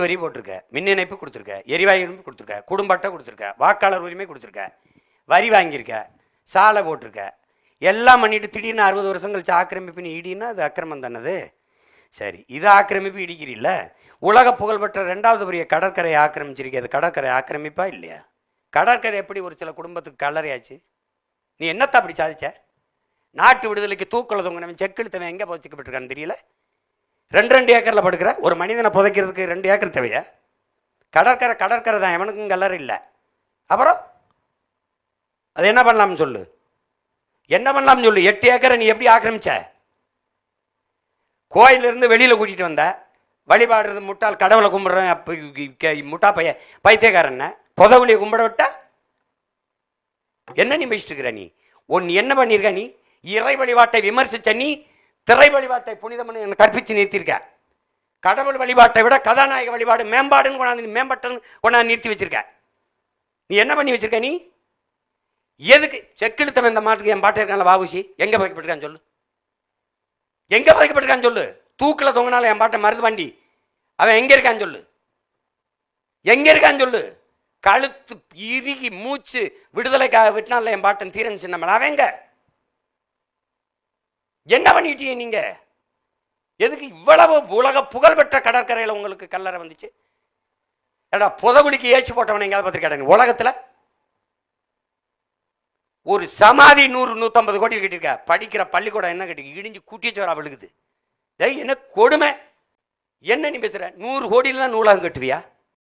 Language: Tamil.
வரி போட்டிருக்க, மின் இணைப்பு கொடுத்துருக்க, எரிவாயு இணைப்பு கொடுத்துருக்க, குடும்ப அட்டை கொடுத்துருக்க, வாக்காளர் உரிமை கொடுத்துருக்க, வரி வாங்கியிருக்க, சாலை போட்டிருக்க, எல்லாம் பண்ணிட்டு திடீர்னு 60 வருஷம் கழிச்சு ஆக்கிரமிப்புன்னு இடின்னா அது அக்கிரமம் தானது. சரி, இது ஆக்கிரமிப்பு இடிக்கிறீல்ல. உலக புகழ்பெற்ற 2வது பெரிய கடற்கரையை ஆக்கிரமிச்சிருக்க, அது கடற்கரை ஆக்கிரமிப்பா இல்லையா? கடற்கரை எப்படி ஒரு சில குடும்பத்துக்கு கல்லறையாச்சு? நீ என்னத்தை அப்படி சாதிச்ச? நாட்டு விடுதலைக்கு தூக்கல தொங்கினவன் செக்கெழுத்தவன் எங்கே புதைக்கப்பட்டிருக்கான்னு தெரியல. 2 ஏக்கரில் படுக்கிற ஒரு மனிதனை புதைக்கிறதுக்கு 2 ஏக்கர் தேவையா? கடற்கரை தான், எவனுக்கும் கல்லறை இல்லை. அப்புறம் அது என்ன பண்ணலாம்னு சொல்லு, என்ன பண்ணலாம்னு சொல்லு. 8 ஏக்கரை நீ எப்படி ஆக்கிரமிச்ச? கோயிலிருந்து வெளியில் கூட்டிகிட்டு வந்த, வழிபாடுறது முட்டாள், கடவுளை கும்பிட்றேன் முட்டா பைத்தியக்காரன் புதவுலியை கும்பிட விட்டா என்ன நீ பேசிட்டு இருக்கிற? நீ என்ன பண்ணியிருக்க? நீ இறை வழிபாட்டை விமர்சிச்ச, நீ திரை வழிபாட்டை புனிதமனு கற்பித்து நிறுத்தியிருக்க. கடவுள் வழிபாட்டை விட கதாநாயக வழிபாடு மேம்பாடுன்னு கொண்டாந்து மேம்பட்டன்னு கொண்டாந்து நிறுத்தி வச்சிருக்க. நீ என்ன பண்ணி வச்சிருக்க? நீ எதுக்கு செக்கெழுத்தவன் இந்த மாட்டுக்கு என் பாட்டு இருக்கான்ல வாபுசி எங்க வைக்கப்பட்டிருக்கான்னு சொல்லு, எங்க வைக்கப்பட்டிருக்கான்னு சொல்லு. தூக்கில் தொங்கினால என் பாட்டை மருது வண்டி அவன் எங்க இருக்கான்னு சொல்லு, எங்க இருக்கான்னு சொல்லு. கழுத்து இறுகி மூச்சு விடுதலைக்காக விட்டுனால என் பாட்டன் தீரன் சின்ன அவன் எங்க? என்ன பண்ணிட்டீங்க நீங்க? எதுக்கு இவ்வளவு உலக புகழ்பெற்ற கடற்கரையில் உங்களுக்கு கல்லறை வந்துச்சு? ஏடா புதகுலிக்கு ஏச்சு போட்டவனை எங்கேயாவது பார்த்துருக்காங்க உலகத்துல? ஒரு சமாதி 100-150 கோடி கட்டிருக்க, படிக்கிற பள்ளிக்கூடம் என்ன கட்டி இடிஞ்சு கூட்டிச்சோரா விழுகுது. என்ன கொடுமை? என்ன நீ பேசுற? 100 கோடியில தான் நூலகம் கட்டுவியா?